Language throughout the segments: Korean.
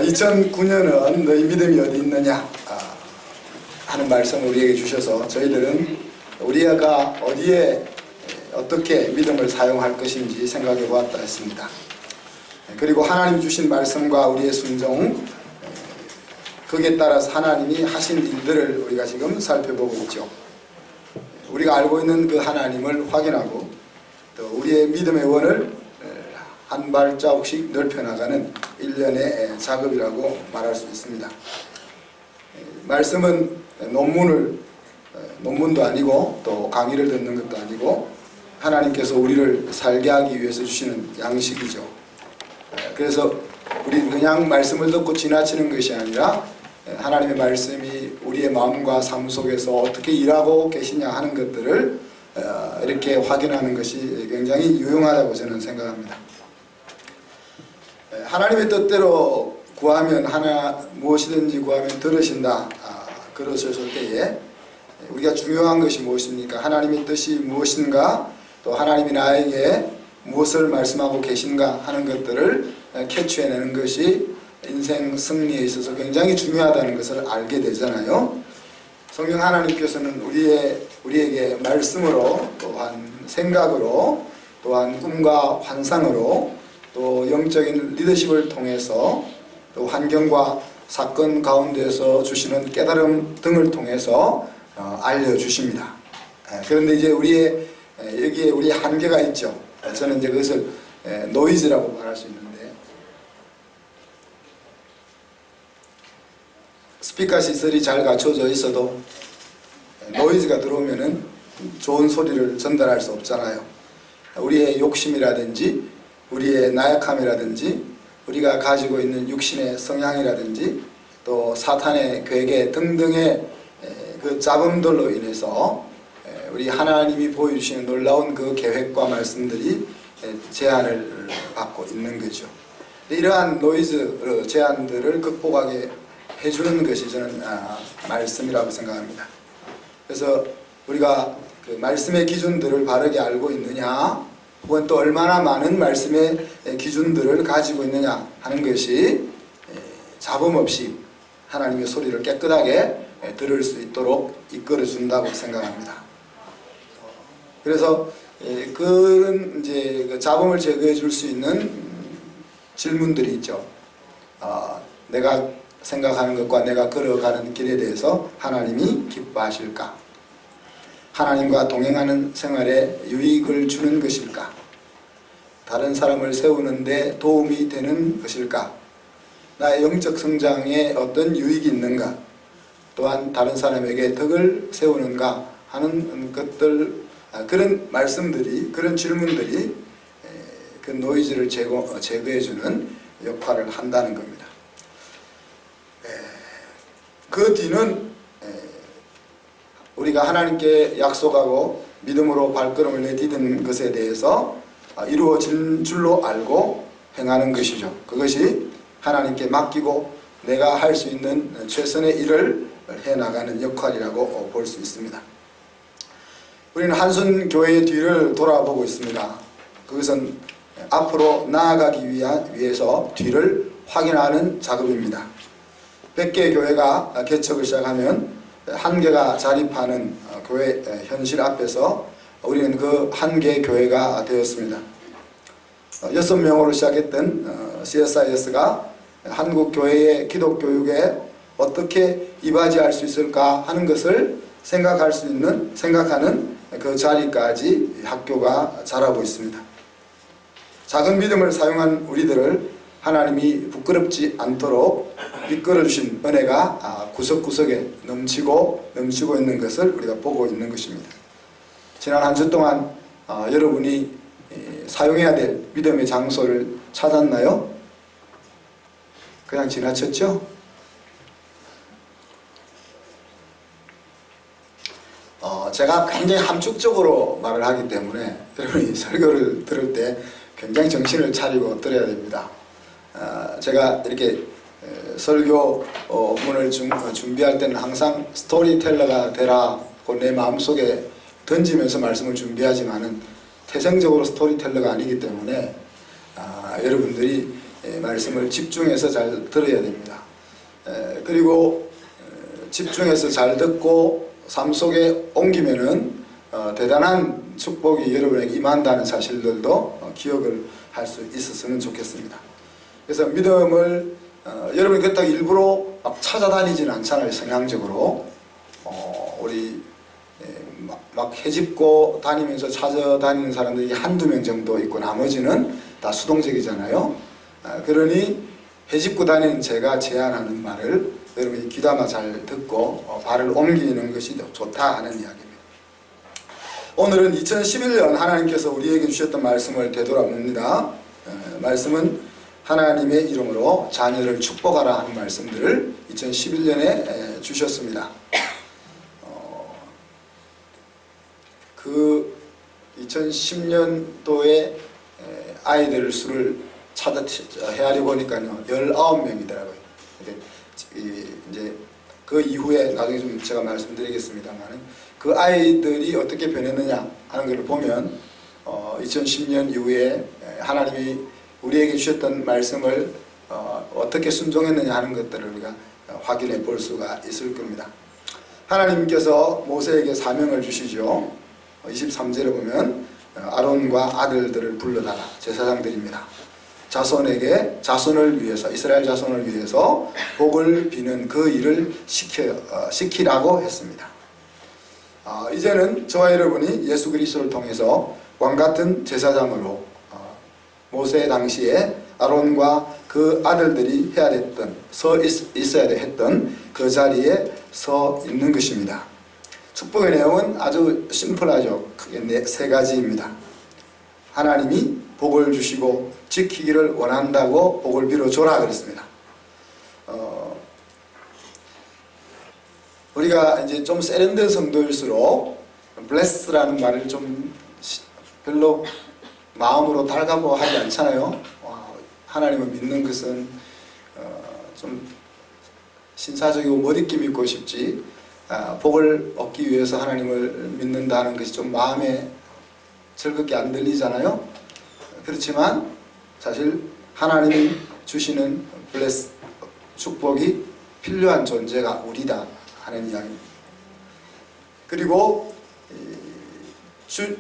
2009년은 너희 믿음이 어디 있느냐 하는 말씀을 우리에게 주셔서 저희들은 우리가 어디에 어떻게 믿음을 사용할 것인지 생각해 보았다 했습니다. 그리고 하나님 주신 말씀과 우리의 순종, 거기에 따라서 하나님이 하신 일들을 우리가 지금 살펴보고 있죠. 우리가 알고 있는 그 하나님을 확인하고 또 우리의 믿음의 원을 한 발자국씩 넓혀나가는 일련의 작업이라고 말할 수 있습니다. 말씀은 논문도 아니고 또 강의를 듣는 것도 아니고 하나님께서 우리를 살게 하기 위해서 주시는 양식이죠. 그래서 우리 그냥 말씀을 듣고 지나치는 것이 아니라 하나님의 말씀이 우리의 마음과 삶 속에서 어떻게 일하고 계시냐 하는 것들을 이렇게 확인하는 것이 굉장히 유용하다고 저는 생각합니다. 하나님의 뜻대로 구하면 무엇이든지 구하면 들으신다. 그러셨을 때에 우리가 중요한 것이 무엇입니까? 하나님의 뜻이 무엇인가, 또 하나님이 나에게 무엇을 말씀하고 계신가 하는 것들을 캐치해내는 것이 인생 승리에 있어서 굉장히 중요하다는 것을 알게 되잖아요. 성령 하나님께서는 우리에게 말씀으로, 또한 생각으로, 또한 꿈과 환상으로, 또 영적인 리더십을 통해서, 또 환경과 사건 가운데서 주시는 깨달음 등을 통해서 알려주십니다. 그런데 이제 여기에 우리의 한계가 있죠. 저는 이제 그것을 노이즈라고 말할 수 있는데, 스피커 시설이 잘 갖춰져 있어도 노이즈가 들어오면은 좋은 소리를 전달할 수 없잖아요. 우리의 욕심이라든지 우리의 나약함이라든지 우리가 가지고 있는 육신의 성향이라든지 또 사탄의 괴계 등등의 그 잡음들로 인해서 우리 하나님이 보여주시는 놀라운 그 계획과 말씀들이 제한을 받고 있는 거죠. 이러한 노이즈 제한들을 극복하게 해주는 것이 저는 말씀이라고 생각합니다. 그래서 우리가 그 말씀의 기준들을 바르게 알고 있느냐, 혹은 또 얼마나 많은 말씀의 기준들을 가지고 있느냐 하는 것이 잡음 없이 하나님의 소리를 깨끗하게 들을 수 있도록 이끌어 준다고 생각합니다. 그래서 그런 이제 그 잡음을 제거해 줄 수 있는 질문들이 있죠. 내가 생각하는 것과 내가 걸어가는 길에 대해서 하나님이 기뻐하실까? 하나님과 동행하는 생활에 유익을 주는 것일까? 다른 사람을 세우는데 도움이 되는 것일까? 나의 영적 성장에 어떤 유익이 있는가? 또한 다른 사람에게 덕을 세우는가 하는 것들, 그런 말씀들이, 그런 질문들이 그 노이즈를 제거해주는 역할을 한다는 겁니다. 그 뒤는 우리가 하나님께 약속하고 믿음으로 발걸음을 내디디는 것에 대해서 이루어진 줄로 알고 행하는 것이죠. 그것이 하나님께 맡기고 내가 할 수 있는 최선의 일을 해나가는 역할이라고 볼 수 있습니다. 우리는 한순 교회의 뒤를 돌아보고 있습니다. 그것은 앞으로 나아가기 위해서 뒤를 확인하는 작업입니다. 100개 교회가 개척을 시작하면 한 개가 자립하는 교회 현실 앞에서 우리는 그 한 개의 교회가 되었습니다. 6명으로 시작했던 CSIS가 한국 교회의 기독교육에 어떻게 이바지할 수 있을까 하는 것을 생각하는 그 자리까지 학교가 자라고 있습니다. 작은 믿음을 사용한 우리들을 하나님이 부끄럽지 않도록 이끌어주신 은혜가 구석구석에 넘치고 있는 것을 우리가 보고 있는 것입니다. 지난 한 주 동안 여러분이 사용해야 될 믿음의 장소를 찾았나요? 그냥 지나쳤죠? 제가 굉장히 함축적으로 말을 하기 때문에 여러분이 설교를 들을 때 굉장히 정신을 차리고 들어야 됩니다. 제가 이렇게 설교문을 준비할 때는 항상 스토리텔러가 되라고 내 마음속에 던지면서 말씀을 준비하지만은 태생적으로 스토리텔러가 아니기 때문에 여러분들이 말씀을 집중해서 잘 들어야 됩니다. 그리고 집중해서 잘 듣고 삶 속에 옮기면은 대단한 축복이 여러분에게 임한다는 사실들도 기억을 할 수 있었으면 좋겠습니다. 그래서 믿음을 여러분이 그렇다고 일부러 막 찾아다니지는 않잖아요. 성향적으로 우리 막 헤집고 다니면서 찾아다니는 사람들이 한두 명 정도 있고 나머지는 다 수동적이잖아요. 그러니 헤집고 다니는 제가 제안하는 말을 여러분이 귀담아 잘 듣고 발을 옮기는 것이 좋다 하는 이야기입니다. 오늘은 2011년 하나님께서 우리에게 주셨던 말씀을 되돌아봅니다. 말씀은 하나님의 이름으로 자녀를 축복하라 하는 말씀들을 2011년에 주셨습니다. 그 2010년도에 아이들 수를 헤아려 보니까요 19명이더라고요. 이제 그 이후에 나중에 좀 제가 말씀드리겠습니다만 그 아이들이 어떻게 변했느냐 하는 것을 보면 2010년 이후에 하나님이 우리에게 주셨던 말씀을 어떻게 순종했느냐 하는 것들을 우리가 확인해 볼 수가 있을 겁니다. 하나님께서 모세에게 사명을 주시죠. 23절에 보면 아론과 아들들을 불러다가 제사장들입니다. 자손을 위해서 이스라엘 자손을 위해서 복을 비는 그 일을 시키라고 했습니다. 이제는 저와 여러분이 예수 그리스도를 통해서 왕같은 제사장으로 모세 당시에 아론과 그 아들들이 해야 됐던 있어야 했던 그 자리에 서 있는 것입니다. 축복의 내용은 아주 심플하죠. 크게 세 가지입니다. 하나님이 복을 주시고 지키기를 원한다고 복을 빌어줘라 그랬습니다. 우리가 이제 좀 세련된 성도일수록 bless라는 말을 좀 별로 마음으로 달가고 하지 않잖아요. 하나님을 믿는 것은 좀 신사적이고 멋있게 믿고 싶지 복을 얻기 위해서 하나님을 믿는다는 것이 좀 마음에 즐겁게 안 들리잖아요. 그렇지만 사실 하나님이 주시는 bless 축복이 필요한 존재가 우리다 하는 이야기입니다. 그리고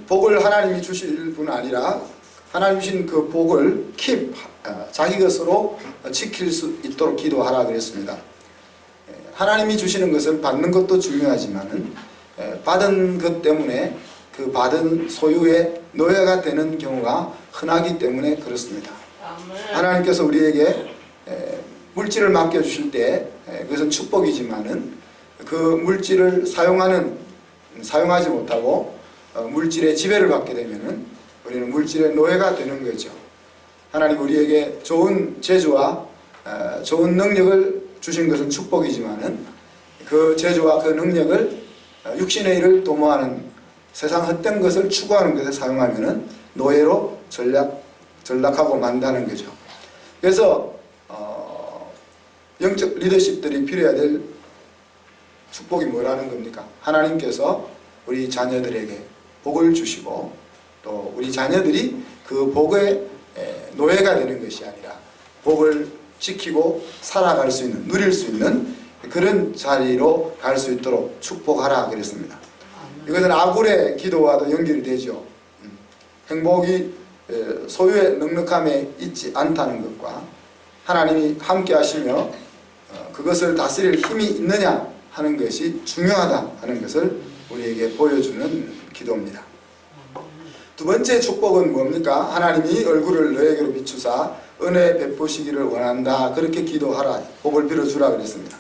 복을 하나님이 주실 뿐 아니라 하나님 주신 그 복을 자기 것으로 지킬 수 있도록 기도하라 그랬습니다. 하나님이 주시는 것을 받는 것도 중요하지만은 받은 것 때문에 그 받은 소유의 노예가 되는 경우가 흔하기 때문에 그렇습니다. 하나님께서 우리에게 물질을 맡겨주실 때 그것은 축복이지만은 그 물질을 사용하지 못하고 물질의 지배를 받게 되면은 우리는 물질의 노예가 되는 거죠. 하나님 우리에게 좋은 재주와 좋은 능력을 주신 것은 축복이지만은 그 재주와 그 능력을 육신의 일을 도모하는 세상 헛된 것을 추구하는 것에 사용하면은 노예로 전락하고 만다는 거죠. 그래서 영적 리더십들이 필요해야 될 축복이 뭐라는 겁니까? 하나님께서 우리 자녀들에게 복을 주시고 또 우리 자녀들이 그 복의 노예가 되는 것이 아니라 복을 지키고 살아갈 수 있는, 누릴 수 있는 그런 자리로 갈 수 있도록 축복하라 그랬습니다. 이것은 아굴의 기도와도 연결이 되죠. 행복이 소유의 넉넉함에 있지 않다는 것과 하나님이 함께 하시며 그것을 다스릴 힘이 있느냐 하는 것이 중요하다 하는 것을 우리에게 보여주는 기도입니다. 두 번째 축복은 뭡니까? 하나님이 얼굴을 너에게로 비추사 은혜 베푸시기를 원한다. 그렇게 기도하라. 복을 빌어주라 그랬습니다.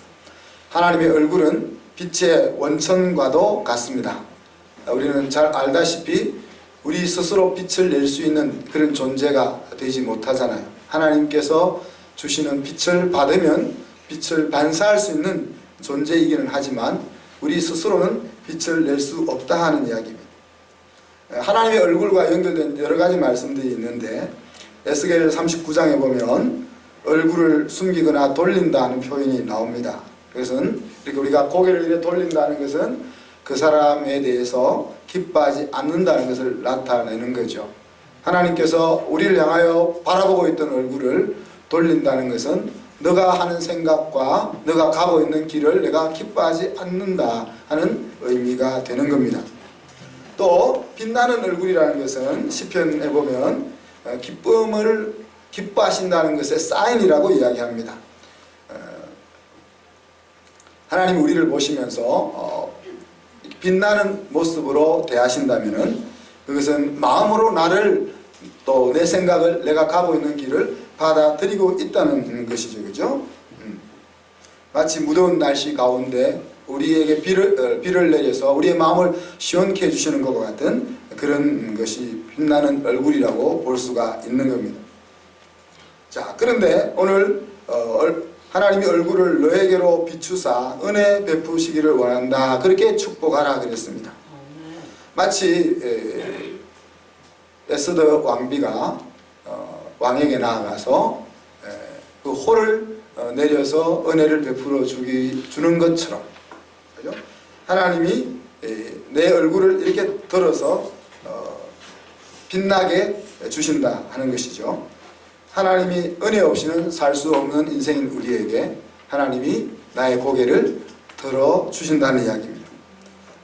하나님의 얼굴은 빛의 원천과도 같습니다. 우리는 잘 알다시피 우리 스스로 빛을 낼 수 있는 그런 존재가 되지 못하잖아요. 하나님께서 주시는 빛을 받으면 빛을 반사할 수 있는 존재이기는 하지만 우리 스스로는 빛을 낼 수 없다 하는 이야기입니다. 하나님의 얼굴과 연결된 여러 가지 말씀들이 있는데 에스겔 39장에 보면 얼굴을 숨기거나 돌린다 하는 표현이 나옵니다. 그것은 이렇게 우리가 고개를 이렇게 돌린다는 것은 그 사람에 대해서 기뻐하지 않는다는 것을 나타내는 거죠. 하나님께서 우리를 향하여 바라보고 있던 얼굴을 돌린다는 것은 너가 하는 생각과 너가 가고 있는 길을 내가 기뻐하지 않는다 하는 의미가 되는 겁니다. 또 빛나는 얼굴이라는 것은 시편에 보면 기쁨을 기뻐하신다는 것의 사인이라고 이야기합니다. 하나님이 우리를 보시면서 빛나는 모습으로 대하신다면은 그것은 마음으로 나를 또 내 생각을 내가 가고 있는 길을 받아들이고 있다는 것이죠. 그죠? 마치 무더운 날씨 가운데 우리에게 비를 내려서 우리의 마음을 시원케 해주시는 것과 같은 그런 것이 빛나는 얼굴이라고 볼 수가 있는 겁니다. 자, 그런데 오늘 하나님이 얼굴을 너에게로 비추사 은혜 베푸시기를 원한다. 그렇게 축복하라 그랬습니다. 마치 에스더 왕비가 왕에게 나아가서 그 홀을 내려서 은혜를 베풀어 주는 것처럼, 그죠? 하나님이 내 얼굴을 이렇게 들어서 빛나게 주신다 하는 것이죠. 하나님이 은혜 없이는 살 수 없는 인생인 우리에게 하나님이 나의 고개를 들어 주신다는 이야기입니다.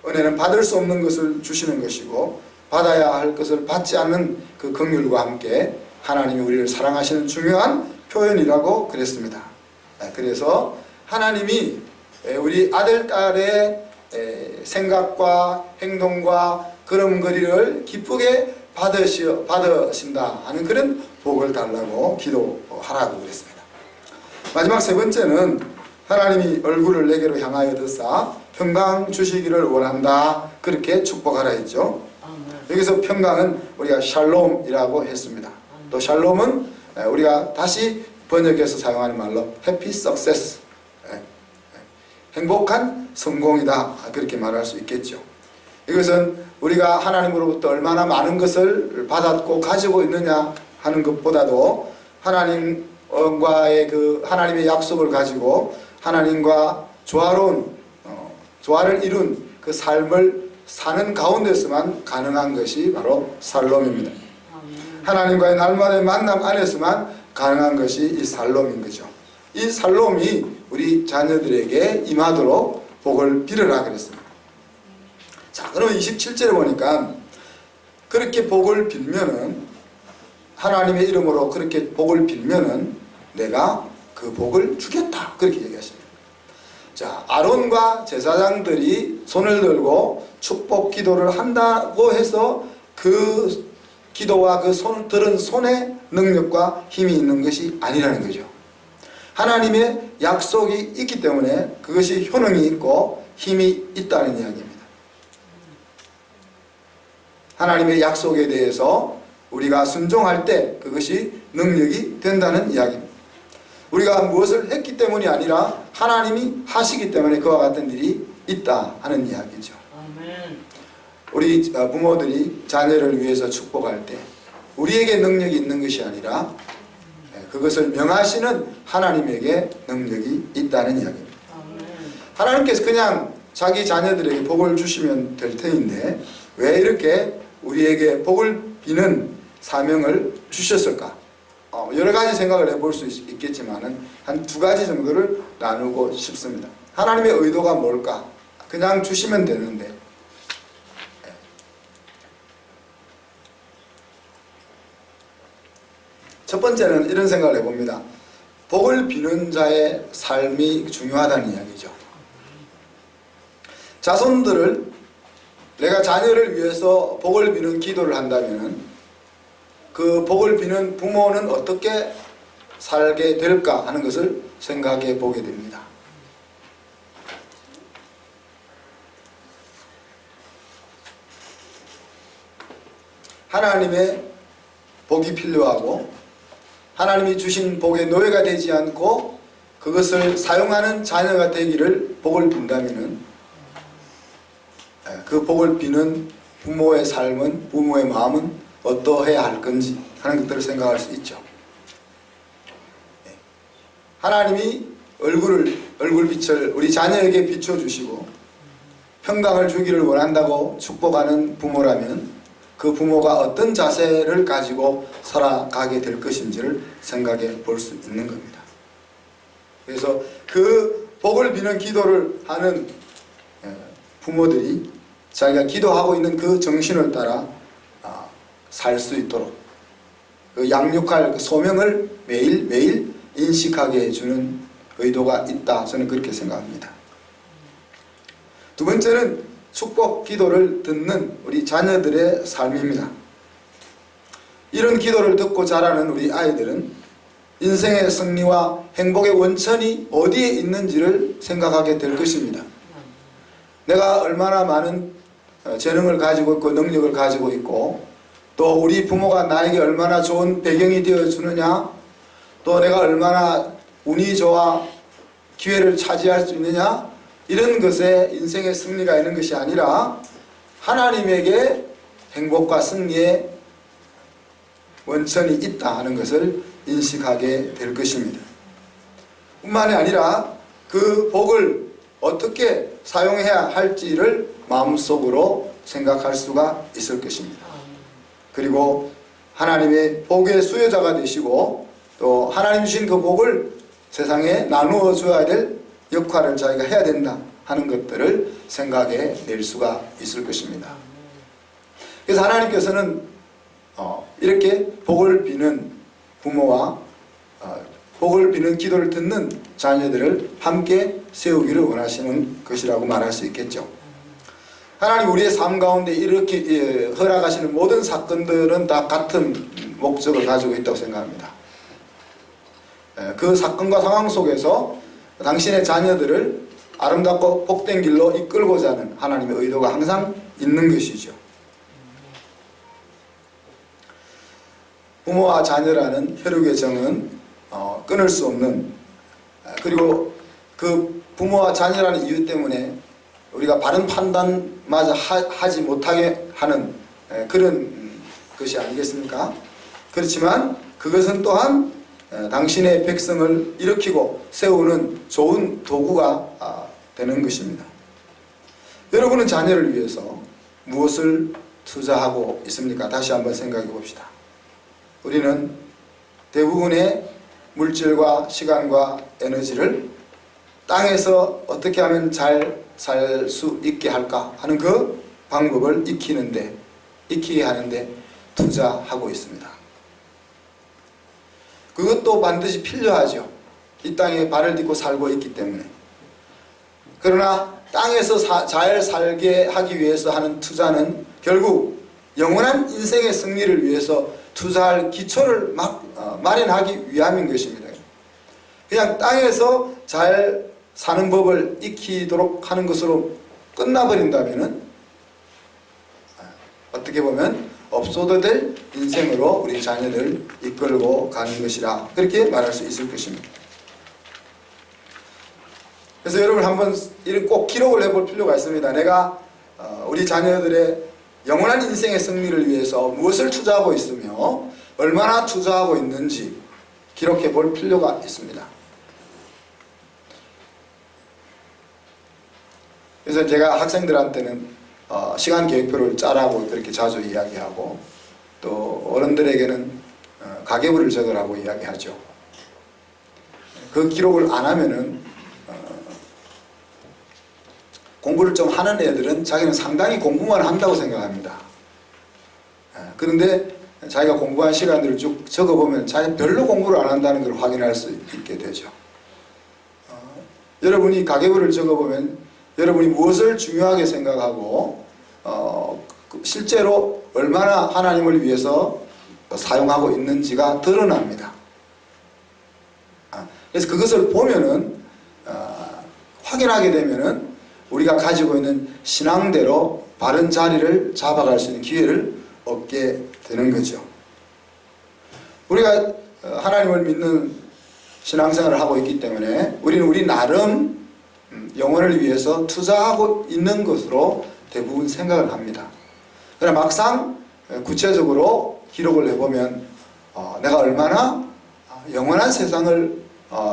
은혜는 받을 수 없는 것을 주시는 것이고 받아야 할 것을 받지 않는 그 긍휼과 함께 하나님이 우리를 사랑하시는 중요한 표현이라고 그랬습니다. 그래서 하나님이 우리 아들, 딸의 생각과 행동과 걸음걸이를 기쁘게 받으신다 하는 그런 복을 달라고 기도하라고 그랬습니다. 마지막 세 번째는 하나님이 얼굴을 내게로 향하여 드사 평강 주시기를 원한다. 그렇게 축복하라 했죠. 여기서 평강은 우리가 샬롬이라고 했습니다. 또 샬롬은 우리가 다시 번역해서 사용하는 말로 해피 석세스, 행복한 성공이다. 그렇게 말할 수 있겠죠. 이것은 우리가 하나님으로부터 얼마나 많은 것을 받았고 가지고 있느냐 하는 것보다도 하나님과의 그 하나님의 약속을 가지고 하나님과 조화를 이룬 그 삶을 사는 가운데서만 가능한 것이 바로 살롬입니다. 하나님과의 날마다의 만남 안에서만 가능한 것이 이 살롬인 거죠. 이 살롬이 우리 자녀들에게 임하도록 복을 빌으라 그랬습니다. 자, 그러면 27절에 보니까 그렇게 복을 빌면은 하나님의 이름으로 그렇게 복을 빌면은 내가 그 복을 주겠다. 그렇게 얘기하십니다. 자, 아론과 제사장들이 손을 들고 축복 기도를 한다고 해서 그 기도와 그 들은 손에 능력과 힘이 있는 것이 아니라는 거죠. 하나님의 약속이 있기 때문에 그것이 효능이 있고 힘이 있다는 이야기입니다. 하나님의 약속에 대해서 우리가 순종할 때 그것이 능력이 된다는 이야기입니다. 우리가 무엇을 했기 때문이 아니라 하나님이 하시기 때문에 그와 같은 일이 있다 하는 이야기죠. 아멘. 우리 부모들이 자녀를 위해서 축복할 때 우리에게 능력이 있는 것이 아니라 그것을 명하시는 하나님에게 능력이 있다는 이야기입니다. 아멘. 하나님께서 그냥 자기 자녀들에게 복을 주시면 될 터인데 왜 이렇게 우리에게 복을 비는 사명을 주셨을까? 여러 가지 생각을 해볼 수 있겠지만 한 두 가지 정도를 나누고 싶습니다. 하나님의 의도가 뭘까? 그냥 주시면 되는데 첫 번째는 이런 생각을 해봅니다. 복을 비는 자의 삶이 중요하다는 이야기죠. 자손들을 내가 자녀를 위해서 복을 비는 기도를 한다면 그 복을 비는 부모는 어떻게 살게 될까 하는 것을 생각해 보게 됩니다. 하나님의 복이 필요하고 하나님이 주신 복의 노예가 되지 않고 그것을 사용하는 자녀가 되기를 복을 빈다면은 그 복을 비는 부모의 삶은, 부모의 마음은 어떠해야 할 건지 하는 것들을 생각할 수 있죠. 하나님이 얼굴빛을 우리 자녀에게 비춰주시고 평강을 주기를 원한다고 축복하는 부모라면 그 부모가 어떤 자세를 가지고 살아가게 될 것인지를 생각해 볼 수 있는 겁니다. 그래서 그 복을 비는 기도를 하는 부모들이 자기가 기도하고 있는 그 정신을 따라 살 수 있도록 그 양육할 그 소명을 매일매일 인식하게 해주는 의도가 있다. 저는 그렇게 생각합니다. 두 번째는 축복 기도를 듣는 우리 자녀들의 삶입니다. 이런 기도를 듣고 자라는 우리 아이들은 인생의 승리와 행복의 원천이 어디에 있는지를 생각하게 될 것입니다. 내가 얼마나 많은 재능을 가지고 있고 능력을 가지고 있고 또 우리 부모가 나에게 얼마나 좋은 배경이 되어주느냐, 또 내가 얼마나 운이 좋아 기회를 차지할 수 있느냐, 이런 것에 인생의 승리가 있는 것이 아니라 하나님에게 행복과 승리의 원천이 있다 하는 것을 인식하게 될 것입니다. 뿐만이 아니라 그 복을 어떻게 사용해야 할지를 마음속으로 생각할 수가 있을 것입니다. 그리고 하나님의 복의 수요자가 되시고 또 하나님 주신 그 복을 세상에 나누어 줘야 될 역할을 자기가 해야 된다 하는 것들을 생각해 낼 수가 있을 것입니다. 그래서 하나님께서는 이렇게 복을 비는 부모와 복을 비는 기도를 듣는 자녀들을 함께 세우기를 원하시는 것이라고 말할 수 있겠죠. 하나님 우리의 삶 가운데 이렇게 허락하시는 모든 사건들은 다 같은 목적을 가지고 있다고 생각합니다. 그 사건과 상황 속에서 당신의 자녀들을 아름답고 복된 길로 이끌고자 하는 하나님의 의도가 항상 있는 것이죠. 부모와 자녀라는 혈육의 정은 끊을 수 없는, 그리고 그 부모와 자녀라는 이유 때문에 우리가 바른 판단마저 하지 못하게 하는 그런 것이 아니겠습니까? 그렇지만 그것은 또한 당신의 백성을 일으키고 세우는 좋은 도구가 되는 것입니다. 여러분은 자녀를 위해서 무엇을 투자하고 있습니까? 다시 한번 생각해 봅시다. 우리는 대부분의 물질과 시간과 에너지를 땅에서 어떻게 하면 잘 살 수 있게 할까 하는 그 방법을 익히게 하는데 투자하고 있습니다. 그것도 반드시 필요하죠. 이 땅에 발을 딛고 살고 있기 때문에. 그러나 땅에서 잘 살게 하기 위해서 하는 투자는 결국 영원한 인생의 승리를 위해서 투자할 기초를 마련하기 위함인 것입니다. 그냥 땅에서 잘 사는 법을 익히도록 하는 것으로 끝나버린다면 어떻게 보면 없어도 될 인생으로 우리 자녀를 이끌고 가는 것이라 그렇게 말할 수 있을 것입니다. 그래서 여러분 한번 꼭 기록을 해볼 필요가 있습니다. 내가 우리 자녀들의 영원한 인생의 승리를 위해서 무엇을 투자하고 있으며 얼마나 투자하고 있는지 기록해 볼 필요가 있습니다. 그래서 제가 학생들한테는 시간 계획표를 짜라고 그렇게 자주 이야기하고 또 어른들에게는 가계부를 적으라고 이야기하죠. 그 기록을 안 하면은 공부를 좀 하는 애들은 자기는 상당히 공부만 한다고 생각합니다. 그런데 자기가 공부한 시간들을 쭉 적어보면 자기가 별로 공부를 안 한다는 걸 확인할 수 있게 되죠. 여러분이 가계부를 적어보면 여러분이 무엇을 중요하게 생각하고 실제로 얼마나 하나님을 위해서 사용하고 있는지가 드러납니다. 그래서 그것을 보면은 확인하게 되면은 우리가 가지고 있는 신앙대로 바른 자리를 잡아갈 수 있는 기회를 얻게 되는 거죠. 우리가 하나님을 믿는 신앙생활을 하고 있기 때문에 우리는 우리 나름 영혼을 위해서 투자하고 있는 것으로 대부분 생각을 합니다. 그러나 막상 구체적으로 기록을 해보면 내가 얼마나 영원한 세상을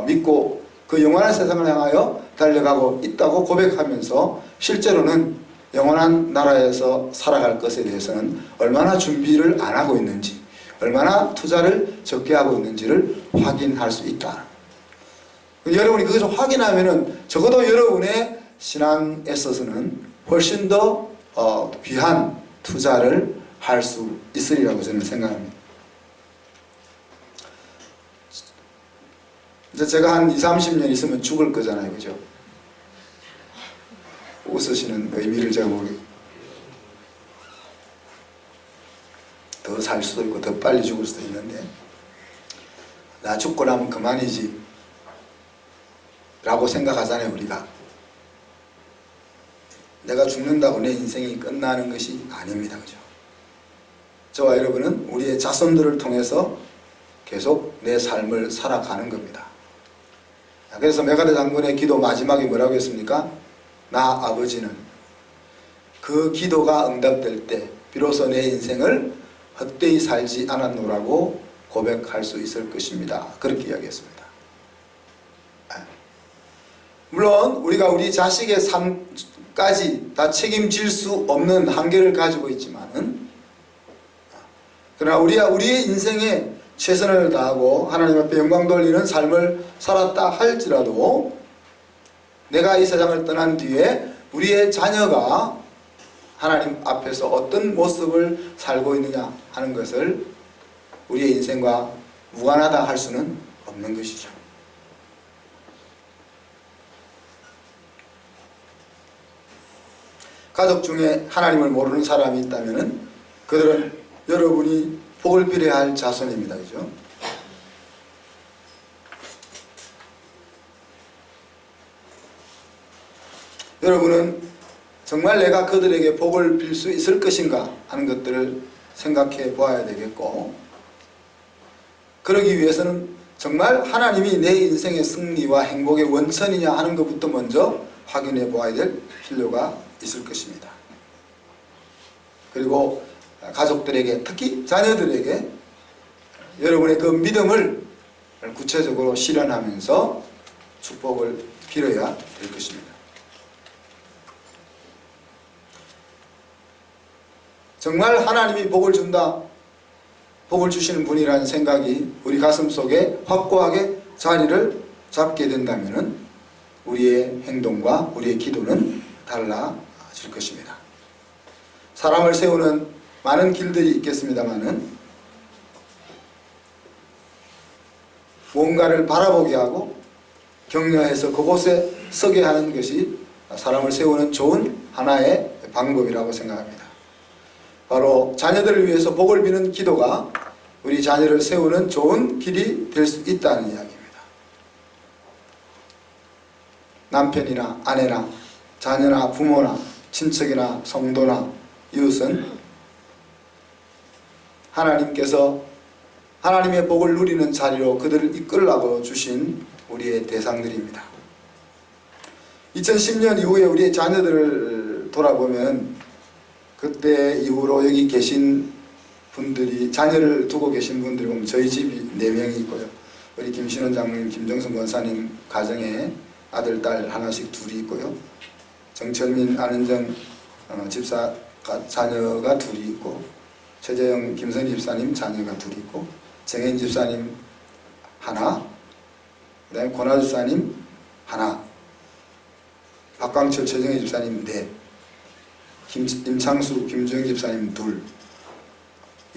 믿고 그 영원한 세상을 향하여 달려가고 있다고 고백하면서 실제로는 영원한 나라에서 살아갈 것에 대해서는 얼마나 준비를 안 하고 있는지, 얼마나 투자를 적게 하고 있는지를 확인할 수 있다. 여러분이 그것을 확인하면은 적어도 여러분의 신앙에 있어서는 훨씬 더 귀한 투자를 할 수 있으리라고 저는 생각합니다. 이제 제가 한 20, 30년 있으면 죽을 거잖아요. 그죠? 웃으시는 의미를 제가 모르겠어요. 더 살 수도 있고 더 빨리 죽을 수도 있는데, 나 죽고 나면 그만이지 라고 생각하잖아요. 우리가 내가 죽는다고 내 인생이 끝나는 것이 아닙니다. 그죠? 저와 여러분은 우리의 자손들을 통해서 계속 내 삶을 살아가는 겁니다. 그래서 메가드 장군의 기도 마지막에 뭐라고 했습니까? 나 아버지는 그 기도가 응답될 때 비로소 내 인생을 헛되이 살지 않았노라고 고백할 수 있을 것입니다. 그렇게 이야기했습니다. 물론 우리가 우리 자식의 삶까지 다 책임질 수 없는 한계를 가지고 있지만은, 그러나 우리의 인생에 최선을 다하고 하나님 앞에 영광 돌리는 삶을 살았다 할지라도 내가 이 세상을 떠난 뒤에 우리의 자녀가 하나님 앞에서 어떤 모습을 살고 있느냐 하는 것을 우리의 인생과 무관하다 할 수는 없는 것이죠. 가족 중에 하나님을 모르는 사람이 있다면 그들은 여러분이 복을 빌어야 할 자손입니다. 그죠? 여러분은 정말 내가 그들에게 복을 빌 수 있을 것인가 하는 것들을 생각해 보아야 되겠고, 그러기 위해서는 정말 하나님이 내 인생의 승리와 행복의 원천이냐 하는 것부터 먼저 확인해 보아야 될 필요가 있을 것입니다. 그리고 가족들에게, 특히 자녀들에게 여러분의 그 믿음을 구체적으로 실현하면서 축복을 빌어야 될 것입니다. 정말 하나님이 복을 준다, 복을 주시는 분이라는 생각이 우리 가슴 속에 확고하게 자리를 잡게 된다면 우리의 행동과 우리의 기도는 달라질 것입니다. 사람을 세우는 많은 길들이 있겠습니다만은 무언가를 바라보게 하고 격려해서 그곳에 서게 하는 것이 사람을 세우는 좋은 하나의 방법이라고 생각합니다. 바로 자녀들을 위해서 복을 비는 기도가 우리 자녀를 세우는 좋은 길이 될 수 있다는 이야기입니다. 남편이나 아내나 자녀나 부모나 친척이나 성도나 이웃은 하나님께서 하나님의 복을 누리는 자리로 그들을 이끌라고 주신 우리의 대상들입니다. 2010년 이후에 우리의 자녀들을 돌아보면 그때 이후로 여기 계신 분들이, 자녀를 두고 계신 분들이 보면 저희 집이 4명이 있고요. 우리 김신원 장로님, 김정순 권사님 가정에 아들, 딸 하나씩 둘이 있고요. 정철민, 안은정 집사 자녀가 둘이 있고, 최재영, 김선희 집사님 자녀가 둘이 있고, 정혜인 집사님 하나, 그 다음에 권하 집사님 하나, 박광철, 최정혜 집사님 넷, 임창수, 김주영 집사님 둘.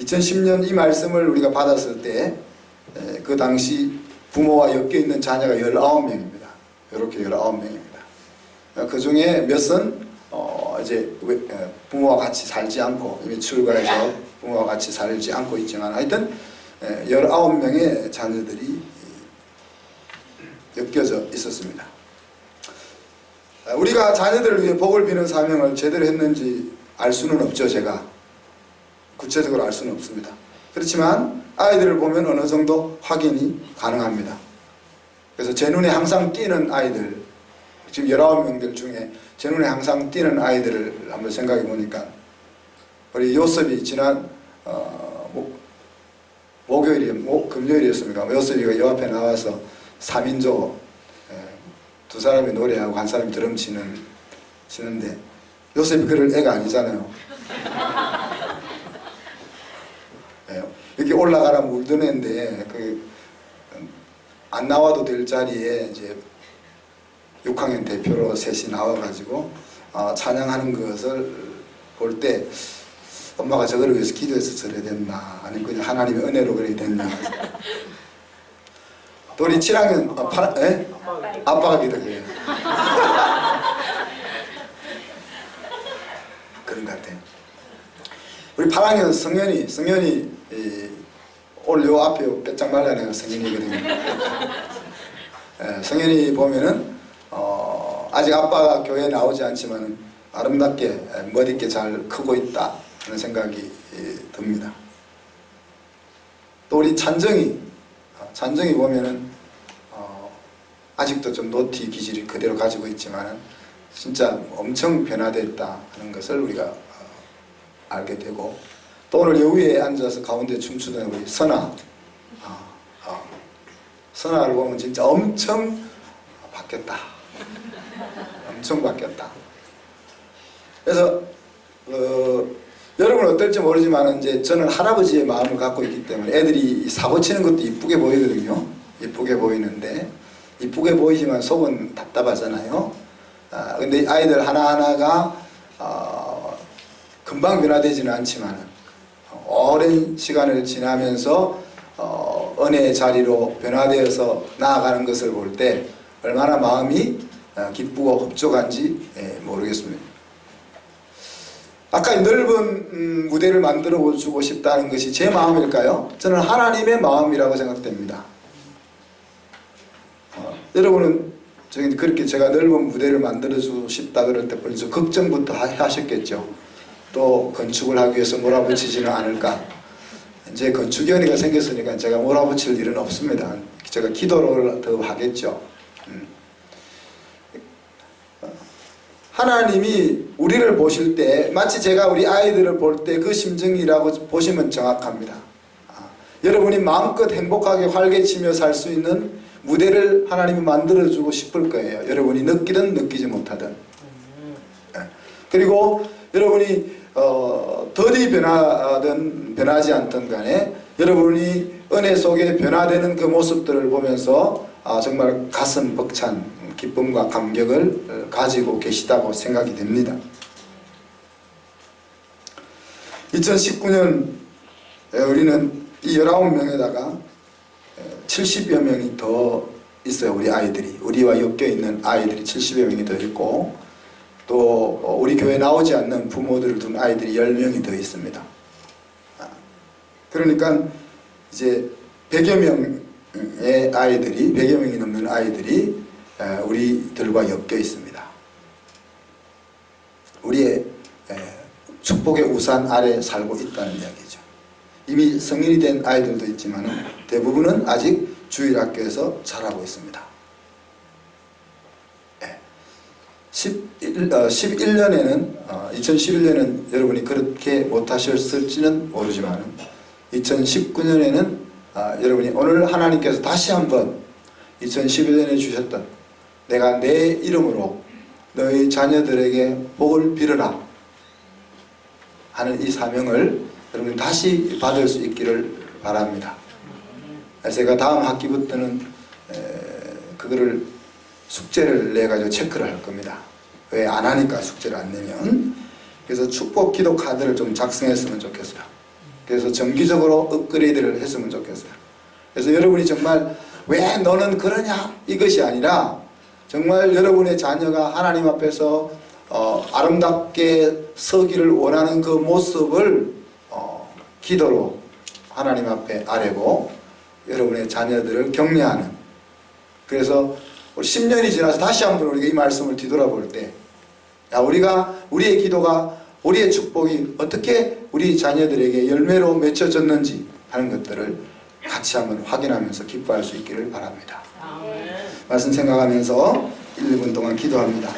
2010년 이 말씀을 우리가 받았을 때 그 당시 부모와 엮여있는 자녀가 19명입니다. 이렇게 19명입니다. 그 중에 몇은 이제 부모와 같이 살지 않고 이미 출가해서 부모와 같이 살지 않고 있지만 하여튼 19명의 자녀들이 엮여져 있었습니다. 우리가 자녀들을 위해 복을 비는 사명을 제대로 했는지 알 수는 없죠. 제가 구체적으로 알 수는 없습니다. 그렇지만 아이들을 보면 어느 정도 확인이 가능합니다. 그래서 제 눈에 항상 띄는 아이들, 지금 19명들 중에 제 눈에 항상 띄는 아이들을 한번 생각해 보니까, 우리 요셉이 지난 금요일이었습니까? 요셉이가 요 앞에 나와서 3인조 두 사람이 노래하고 한 사람이 드럼 치는데 요셉이 그럴 애가 아니잖아요. 예, 이렇게 올라가라 물든 애인데 안 나와도 될 자리에 이제 6학년 대표로 셋이 나와가지고 찬양하는 것을 볼 때 엄마가 저거를 위해서 기도해서 저래 됐나 아니면 그냥 하나님의 은혜로 그래 됐나. 또 우리 7학년 아빠가 기도해요. 그런 것 같아요. 우리 8학년 성현이 오늘 요 앞에 빼짝 말라는 애가 성현이거든요. 성현이 보면은 아직 아빠가 교회에 나오지 않지만 아름답게 멋있게 잘 크고 있다 하는 생각이 듭니다. 또 우리 찬정이 보면은 아직도 좀 노티 기질이 그대로 가지고 있지만 진짜 엄청 변화됐다 하는 것을 우리가 알게 되고, 또 오늘 여기에 앉아서 가운데 춤추던 우리 선아를 보면 진짜 엄청 바뀌었다. 엄청 바뀌었다. 그래서 여러분은 어떨지 모르지만 이제 저는 할아버지의 마음을 갖고 있기 때문에 애들이 사고 치는 것도 이쁘게 보이거든요. 이쁘게 보이는데 이쁘게 보이지만 속은 답답하잖아요. 근데 아이들 하나하나가 금방 변화되지는 않지만 오랜 시간을 지나면서 은혜의 자리로 변화되어서 나아가는 것을 볼 때 얼마나 마음이 기쁘고 흡족한지 모르겠습니다. 아까 넓은 무대를 만들어 주고 싶다는 것이 제 마음일까요? 저는 하나님의 마음이라고 생각됩니다. 여러분은 그렇게 제가 넓은 무대를 만들어 주고 싶다 그럴 때 벌써 걱정부터 하셨겠죠. 또 건축을 하기 위해서 몰아붙이지는 않을까. 이제 건축위원회가 생겼으니까 제가 몰아붙일 일은 없습니다. 제가 기도를 더 하겠죠. 하나님이 우리를 보실 때 마치 제가 우리 아이들을 볼 때 그 심정이라고 보시면 정확합니다. 여러분이 마음껏 행복하게 활개치며 살 수 있는 무대를 하나님이 만들어주고 싶을 거예요. 여러분이 느끼든 느끼지 못하든. 그리고 여러분이 더디 변하든 변하지 않든 간에 여러분이 은혜 속에 변화되는 그 모습들을 보면서 정말 가슴 벅찬 기쁨과 감격을 가지고 계시다고 생각이 됩니다. 2019년 우리는 이 19명에다가 70여 명이 더 있어요. 우리 아이들이, 우리와 엮여 있는 아이들이 70여 명이 더 있고, 또 우리 교회에 나오지 않는 부모들을 둔 아이들이 10명이 더 있습니다. 그러니까 이제 100여 명의 아이들이, 100여 명이 넘는 아이들이 우리들과 엮여 있습니다. 우리의 축복의 우산 아래 살고 있다는 이야기죠. 이미 성인이 된 아이들도 있지만 대부분은 아직 주일학교에서 자라고 있습니다. 2011년에는 여러분이 그렇게 못하셨을지는 모르지만 2019년에는 여러분이 오늘 하나님께서 다시 한번 2011년에 주셨던 내가 내 이름으로 너희 자녀들에게 복을 빌어라 하는 이 사명을 여러분이 다시 받을 수 있기를 바랍니다. 제가 다음 학기부터는 그거를 숙제를 내가지고 체크를 할 겁니다. 왜 안 하니까 숙제를 안 내면. 그래서 축복 기도 카드를 좀 작성했으면 좋겠어요. 그래서 정기적으로 업그레이드를 했으면 좋겠어요. 그래서 여러분이 정말 왜 너는 그러냐 이것이 아니라 정말 여러분의 자녀가 하나님 앞에서 아름답게 서기를 원하는 그 모습을 기도로 하나님 앞에 아뢰고 여러분의 자녀들을 격려하는, 그래서 10년이 지나서 다시 한번 우리가 이 말씀을 뒤돌아볼 때 우리의 기도가, 우리의 축복이 어떻게 우리 자녀들에게 열매로 맺혀졌는지 하는 것들을 같이 한번 확인하면서 기뻐할 수 있기를 바랍니다. 말씀 생각하면서 1분 동안 기도합니다.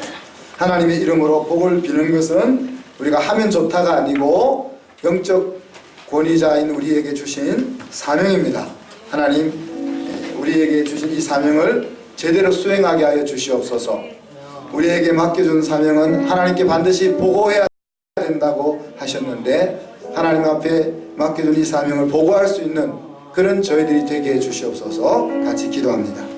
하나님의 이름으로 복을 비는 것은 우리가 하면 좋다가 아니고 영적 권위자인 우리에게 주신 사명입니다. 하나님, 우리에게 주신 이 사명을 제대로 수행하게 하여 주시옵소서. 우리에게 맡겨준 사명은 하나님께 반드시 보고해야 된다고 하셨는데 하나님 앞에 맡겨준 이 사명을 보고할 수 있는 그런 저희들이 되게 해 주시옵소서. 같이 기도합니다.